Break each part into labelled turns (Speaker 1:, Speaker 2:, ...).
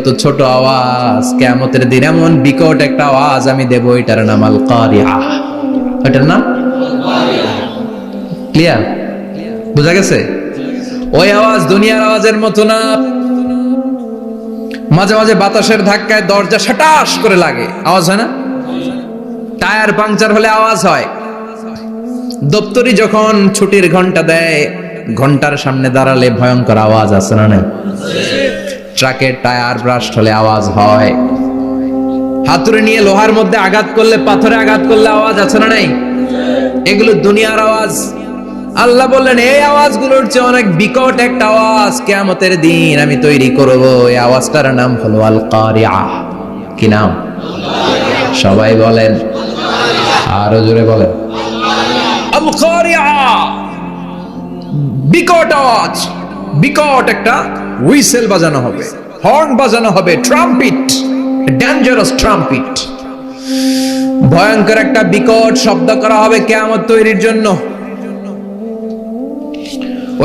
Speaker 1: তো ছোট আওয়াজ, কিয়ামতের দিন এমন বিকট একটা আওয়াজ আমি দেব, এটার নাম আল কারিআ। এটার নাম ক্লিয়ার, বুঝা গেছে? ওই আওয়াজ দুনিয়ার আওয়াজের মতো না। মাঝে মাঝে বাতাসের ধাক্কায় দরজা সাটাস করে লাগে, আওয়াজ হয় না? টায়ার পাংচার হলে আওয়াজ হয়। দপ্তরি যখন ছুটির ঘন্টা দেয়, ঘন্টার সামনে দাঁড়ালে ভয়ঙ্কর আওয়াজ আছে না? নাই? ট্রাকের টায়ার ব্রাস্ট হলে আওয়াজ হয়। হাতুড়ি নিয়ে লোহার মধ্যে আঘাত করলে, পাথরে আঘাত করলে আওয়াজ আছে না? নাই? এগুলো দুনিয়ার আওয়াজ। আল্লাহ বললেন এই আওয়াজগুলোর চেয়ে অনেক বিকট একটা আওয়াজ কিয়ামতের দিন আমি তৈরি করব। এই আওয়াজটার নাম হলো আল কারিআ। কি নাম? সবাই বলেন, আরো জোরে বলেন, আল কারিআ। বিকট আওয়াজ, বিকট একটা হুইসেল বাজানো হবে, হর্ন বাজানো হবে, ট্রাম্পিট, ডেঞ্জারাস ট্রাম্পিট। ভয়ঙ্কর একটা বিকট শব্দ করা হবে কিয়ামত তৈরির জন্য।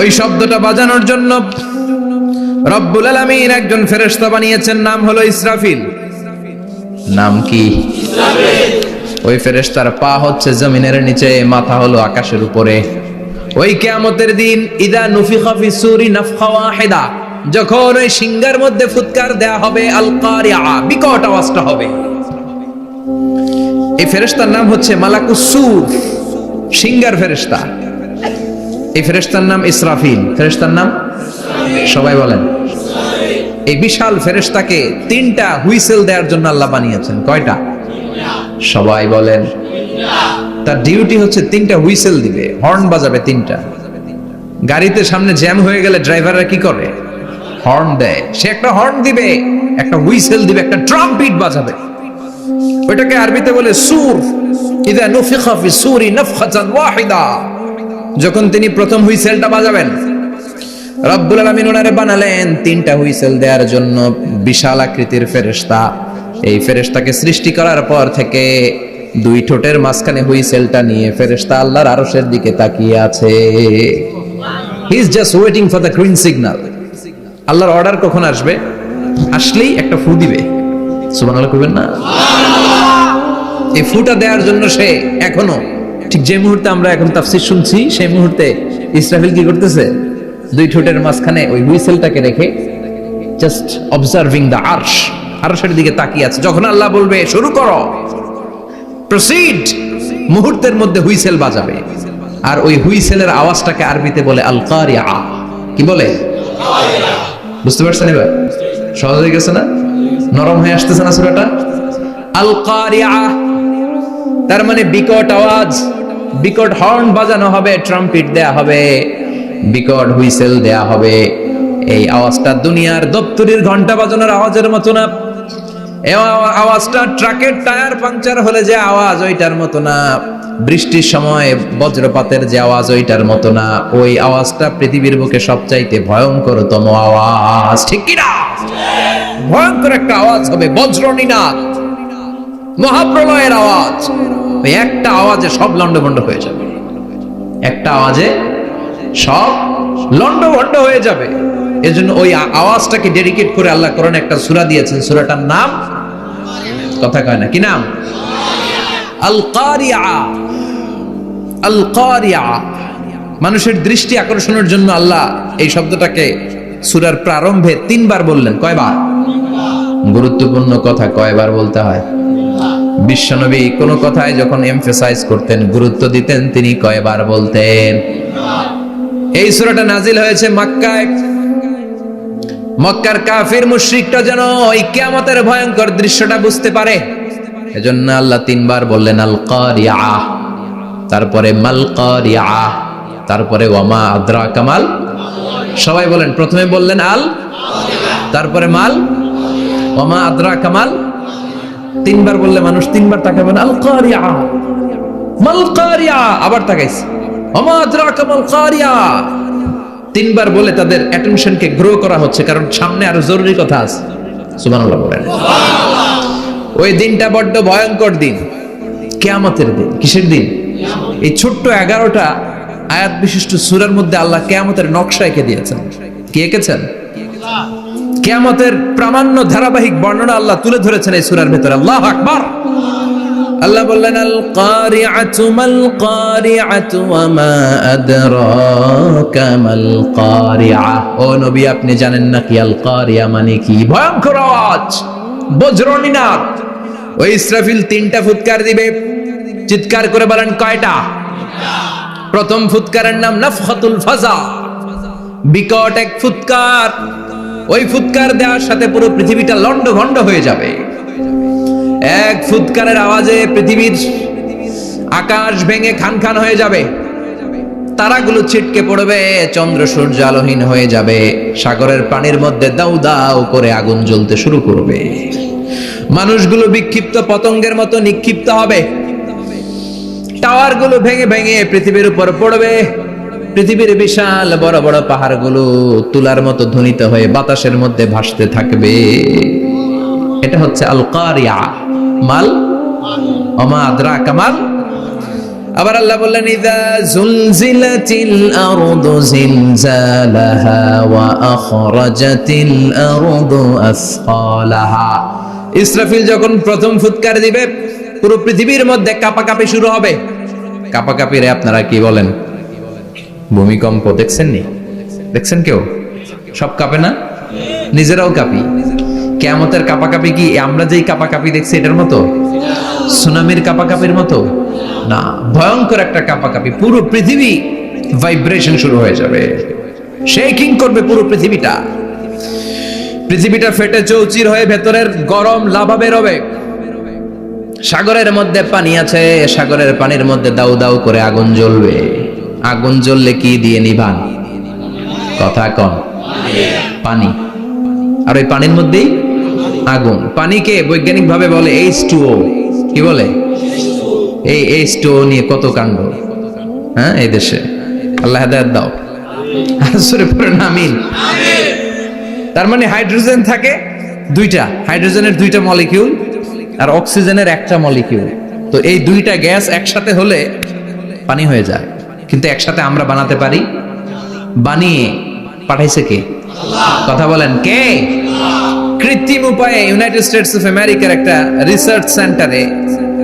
Speaker 1: ওই শব্দটা বাজানোর জন্য রব্বুল আলামিন একজন ফেরেশতা বানিয়েছেন, নাম হলো ইসরাফিল। নাম কি? ইসরাফিল। ওই ফেরেশতার পা হচ্ছে জমিনের নিচে, মাথা হলো আকাশের উপরে। ওই কিয়ামতের দিন ইদা নুফিখা ফিস সূরি নাফখা ওয়াহিদা, যখন ওই সিংহার মধ্যে ফুৎকার দেয়া হবে, আল কারিআ, বিকট আওয়াজটা হবে। এই ফেরেশতার নাম হচ্ছে মালাকুস সূর, সিংহার ফেরেশতা। এই ফেরেশতার নাম ইসরাফিল। ফেরেশতার নাম সবাই বলেন। এই বিশাল ফেরেশতাকে তিনটা হুইসেল দেওয়ার জন্য আল্লাহ বানিয়েছেন। কয়টা? সবাই বলেন। তার ডিউটি হচ্ছে তিনটা হুইসেল দিবে, হর্ন বাজাবে তিনটা। গাড়িতে সামনে জ্যাম হয়ে গেলে ড্রাইভাররা কি করে? হর্ন দেয়। সে একটা হর্ন দিবে, একটা হুইসেল দিবে, একটা ট্রাম্পিট বাজাবে। ওইটাকে আরবিতে বলে সুর। ইদা নুফিখা ফিস সূরি নাফখাতান ওয়াহিদা, যখন তিনি প্রথম হুইসেলটা বাজাবেন, রব্বুল আলামিন ওনারে বানালেন তিনটা হুইসেল দেওয়ার জন্য বিশাল আকৃতির ফেরেশতা। এই ফেরেশতাকে সৃষ্টি করার পর থেকে দুই ঠোঁটের মাঝখানে হুইসেলটা নিয়ে ফেরেশতা আল্লাহর আরশের দিকে তাকিয়ে আছে। He is just waiting for the green signal. আল্লাহর অর্ডার কখন আসবে, আসলেই একটা ফু দিবে। সুবহানাল্লাহ কইবেন না? এই ফুটা দেওয়ার জন্য সে এখনো, ঠিক যে মুহূর্তে আমরা এখন তাফসীর শুনছি, সেই মুহূর্তে ইসরাফিল কি করতেছে? দুই ঠোঁটের মাঝখানে ওই হুইসেলটাকে রেখে জাস্ট অবজার্ভিং দ্য আরশ, আরশের দিকে তাকিয়ে আছে। যখন আল্লাহ বলবে শুরু করো, প্রসিড, মুহূর্তের মধ্যে হুইসেল বাজাবে। আর ওই হুইসেলের আওয়াজটাকে আরবিতে বলে আল কারিআ। কি বলে? বুঝতে পারছেন এবার? সহজ হয়ে গেছে না? নরম হয়ে আসতেছে না সূরাটা? আল কারিআ তার মানে বিকট আওয়াজ, বিকট হর্ন বাজানো হবে, ট্রাম্পিট দেয়া হবে, বিকট হুইসেল দেয়া হবে। এই আওয়াজটা দুনিয়ার দপ্তরির ঘন্টা বাজানোর আওয়াজের মতো না। এই আওয়াজটা ট্রাকের টায়ার পাংচার হলে যে আওয়াজ, ওইটার মতো না। বৃষ্টির সময় বজ্রপাতের যে আওয়াজ, ওইটার মতো না। ওই আওয়াজটা পৃথিবীর বুকে সবচাইতে ভয়ঙ্করতম আওয়াজ। ঠিক কি না? ভয়ঙ্কর একটা আওয়াজ হবে, বজ্রনিনাদ, মহাপ্রলয়ের আওয়াজ। ওই একটা আওয়াজে সব লন্ডভন্ড হয়ে যাবে। একটা আওয়াজে সব লন্ডভন্ড হয়ে যাবে। এজন্য ওই আওয়াজটাকে ডেডিকেট করে আল্লাহ কোরআনে একটা সূরা দিয়েছেন। সূরাটার নাম, কথা কয় না, কি নাম? আল কারিআ। আল কারিআ। মানুষের দৃষ্টি আকর্ষণের জন্য আল্লাহ এই শব্দটাকে সূরার প্রারম্ভে 3 বার বললেন। কয়বার? গুরুত্বপূর্ণ কথা কয়বার বলতে হয়? বিশ্বনবী কোন কথায় যখন এমফাসাইজ করতেন, গুরুত্ব দিতেন, তিনি কয়বার বলতেন? এই সূরাটা নাজিল হয়েছে মক্কায়। মক্কার কাফির মুশরিকরা যেন ওই কিয়ামতের ভয়ঙ্কর দৃশ্যটা বুঝতে পারে, এজন্য আল্লাহ 3 বার বললেন আল কারিআ, তারপরে মাল কারিআ, তারপরে ওয়ামা আদরাকা মাল। সবাই বলেন। প্রথমে বললেন আল, তারপরে মাল, ওয়ামা আদরাকা মাল। 3 বার বললে মানুষ 3 বার তাকাবেন, আল কারিআ, মাল কারিআ, আবার তাকাইছে, ওয়ামা আদরাকা মাল কারিআ। 3 বার বলে তাদের অ্যাটেনশনকে গ্রো করা হচ্ছে, কারণ সামনে আরো জরুরি কথা আছে। সুবহানাল্লাহ বলেন। ওই দিনটা বড্ড ভয়ঙ্কর দিন, কিয়ামতের দিন। কিসের দিন? এই ছোট্ট 11টা আয়াত বিশিষ্ট সূরার মধ্যে আল্লাহ কিয়ামতের নকশা এঁকে দিয়েছেন। কি এঁকেছেন? কিয়ামতের প্রামাণ্য ধারাবাহিক বর্ণনা আল্লাহ তুলে ধরেছেন এই সূরার ভিতরে। আল্লাহু আকবার। আল্লাহ বললেন আল কারিআতু মাল কারিআতু ওয়া মা আদরাকা মাল কারিআ। ও নবী, আপনি জানেন না কি আল কারিআ মানে কি? ভয়ঙ্কর আওয়াজ, বজ্রনিনাদ। ওই ইসরাফিল 3টা ফুৎকার দিবে। চিৎকার করে বলেন কয়টা? প্রথম ফুৎকারের নাম নাফখাতুল ফাজা, বিকট এক ফুৎকার। ওই ফুৎকার দেওয়ার সাথে পুরো পৃথিবীটা লন্ডভন্ড হয়ে যাবে। এক ফুৎকারের আওয়াজে পৃথিবীর আকাশ ভেঙে খান খান হয়ে যাবে, তারাগুলো ছিটকে পড়বে, চন্দ্র সূর্য আলোহীন হয়ে যাবে, সাগরের পানির মধ্যে দাউ দাউ করে আগুন জ্বলতে শুরু করবে, মানুষগুলো বিক্ষিপ্ত পতঙ্গের মতো নিক্ষিপ্ত হবে, টাওয়ারগুলো ভেঙে ভেঙে পৃথিবীর উপর পড়বে, পৃথিবীর বিশাল বড় বড় পাহাড়গুলো তুলার মতো ধ্বনিত হয়ে বাতাসের মধ্যে ভাসতে থাকবে। এটা হচ্ছে আল কারিআ। মাল ওমা আদরাকা মাল। আবার আল্লাহ বললেন ইযা যুলজিলাতিল আরদু জিলজালাহা ওয়া আখরাজাতিল আরদু আসফালাহা। ইসরাফিল যখন প্রথম ফুৎকার দিবে, পুরো পৃথিবীর মধ্যে কাঁপাকাঁপি শুরু হবে। কাঁপাকাঁপি রে আপনারা কি বলেন? ভূমিকম্প দেখছেন নি? দেখছেন কেউ? সব কাঁপে না? নিজেরাও কাঁপি। কিয়ামতের কাঁপাকাঁপি কি আমরা যেই কাঁপাকাঁপি দেখছি এটার মতো? সুনামির কাঁপাকাঁপির মতো না, ভয়ঙ্কর একটা কাঁপাকাঁপি। পুরো পৃথিবী ভাইব্রেশন শুরু হয়ে যাবে, শেকিং করবে পুরো পৃথিবীটা। পৃথিবীটা ফেটে চৌচির হয়ে ভেতরের গরম লাভা বের হবে। সাগরের মধ্যে পানি আছে, সাগরের পানির মধ্যে দাউ দাউ করে আগুন জ্বলবে। আগুন জ্বললে কি দিয়ে নিভান? কথা কম। পানি। আর ওই পানির মধ্যেই আগুন। পানিকে বৈজ্ঞানিক ভাবে বলে H2O। কি বলে? এই H2O নিয়ে কত কাণ্ড, হ্যাঁ, এই দেশে। আল্লাহ হেদায়েত দাও। আসরে পড়ে আমিন। তার মানে হাইড্রোজেন থাকে দুইটা, হাইড্রোজেনের 2টা মলিকিউল আর অক্সিজেনের 1টা মলিকিউল। তো এই 2টা গ্যাস একসাথে হলে পানি হয়ে যায়। কিন্তু একসাথে আমরা বানাতে পারি? বানিয়ে পাঠাইছে কে? কথা বলেন কে? কৃত্রিম উপায়ে ইউনাইটেড স্টেটস অফ আমেরিকার একটা রিসার্চ সেন্টারে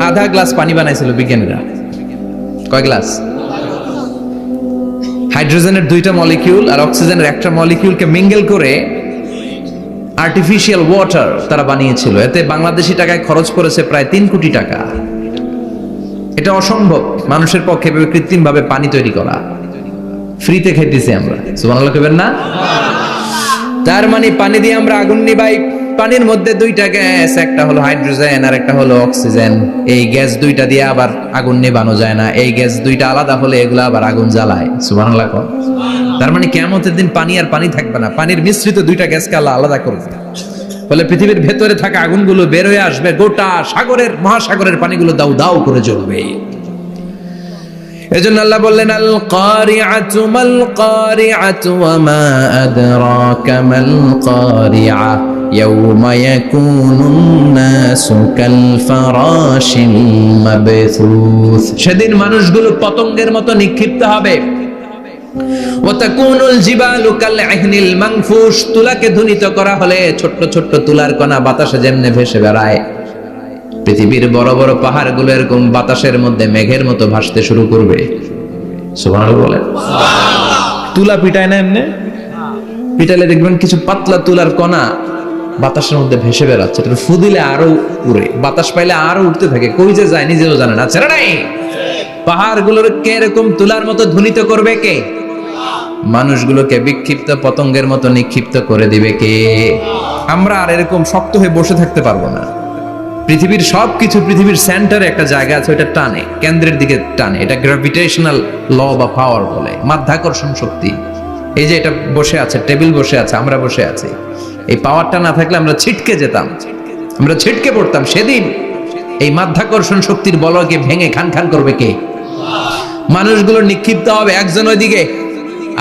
Speaker 1: আধা গ্লাস পানি বানাইছিল বিজ্ঞানীরা। কয় গ্লাস? হাইড্রোজেনের 2টা মলিকিউল আর অক্সিজেনের 1টা মলিকিউলকে মিঙ্গেল করে আর্টিফিশিয়াল ওয়াটার তারা বানিয়েছিল। এতে বাংলাদেশি টাকায় খরচ করেছে প্রায় 3 কোটি টাকা। এটা অসম্ভব মানুষের পক্ষে কৃত্রিম ভাবে পানি তৈরি করা। ফ্রিতে খাইতেছি আমরা, সুবহানাল্লাহ কইবেন না? তার মানে পানি দিয়ে আমরা আগুন নিভাই। পানির মধ্যে 2টা গ্যাস, একটা হলো হাইড্রোজেন আর একটা হলো অক্সিজেন। এই গ্যাস 2টা দিয়ে আবার আগুন নেভানো যায় না। এই গ্যাস 2টা আলাদা হলে এগুলো আবার আগুন জ্বালায়। সুবহানাল্লাহ। তার মানে কিয়ামতের দিন পানি আর পানি থাকবে না, পানির মিশ্রিত 2টা গ্যাসকে আল্লাহ আলাদা করবে। বলে পৃথিবীর ভেতরে থাকা আগুনগুলো বের হয়ে আসবে, গোটা সাগরের মহাসাগরের পানিগুলো দাউ দাউ করে জ্বলবে। এজন্য আল্লাহ বললেন আল কারিআতু মাল কারিআতু ওয়া মা আদরাকা মাল কারিআ ইয়াওমা ইয়াকুনুন নাসু কাল ফারাশিল মাবথুস। সেদিন মানুষগুলো পতঙ্গের মতো নিক্ষিপ্ত হবে। ওয়া তাকুনুল জিবালু কাল ইহনিল মানফুশ। তুলাকে ধ্বনিত করা হলে ছোট্ট ছোট্ট তুলার কণা বাতাসে যেমনে ভেসে বেড়ায়, পৃথিবীর বড় বড় পাহাড়গুলো এরকম বাতাসের মধ্যে মেঘের মতো ভাসতে শুরু করবে। সুবহানাল্লাহ বলেন। তুলা পিটায় না এমনি? পিটালে দেখবেন কিছু পাতলা তুলার কণা বাতাসের মধ্যে ভেসে বেড়াচ্ছে। এটা ফু দিলে আরো উড়ে, বাতাস পাইলে আরো উঠতে থাকে, কই যে যায় নিজেও জানে না। ছেড়ে নাই। পাহাড়গুলোর কে এরকম তুলার মতো ধ্বনিত করবে কে? মানুষগুলোকে বিক্ষিপ্ত পতঙ্গের মতো নিক্ষিপ্ত করে দিবে কে? আমরা আর এরকম শক্ত হয়ে বসে থাকতে পারবো না। পৃথিবীর সবকিছু, পৃথিবীর সেন্টারে একটা জায়গা আছে, ওটা টানে, কেন্দ্রের দিকে টানে। এটা গ্র্যাভিটেশনাল ল বা পাওয়ার বলে, মাধ্যাকর্ষণ শক্তি। এই যে এটা বসে আছে, টেবিল বসে আছে, আমরা বসে আছি, এই পাওয়ারটা না থাকলে আমরা ছিটকে যেতাম, আমরা ছিটকে পড়তাম। সেদিন এই মাধ্যাকর্ষণ শক্তির বলকে ভেঙে খান খান করবে কে? মানুষগুলো নিক্ষিপ্ত হবে, একজন ওইদিকে,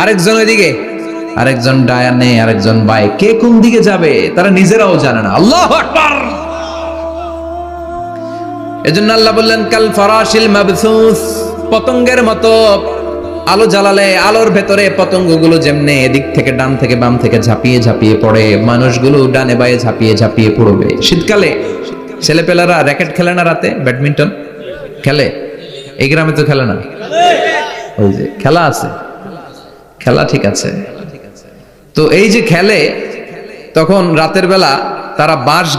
Speaker 1: আরেকজন ওইদিকে, আরেকজন ডায়ানে, আরেকজন বাই। কে কোন দিকে যাবে তারা নিজেরাও জানে না। আল্লাহু আকবার। এজন্য আল্লাহ বললেন কাল ফারাশিল মাবসুস, পতঙ্গের মতো আলো জ্বালালে আলোর ভেতরে পতঙ্গগুলো যেমনে এদিক থেকে ডান থেকে বাম থেকে ঝাঁপিয়ে ঝাঁপিয়ে পড়ে, মানুষগুলো ডানে বায়ে ঝাঁপিয়ে ঝাঁপিয়ে পড়বে। শীতকালে ছেলেপেলারা র্যাকেট খেলে না, রাতে ব্যাডমিন্টন খেলে, এই গ্রামে তো খেলে না, ওই যে খেলা আছে, খেলা ঠিক আছে। তো এই যে খেলে, তখন রাতের বেলা তারা বাঁশ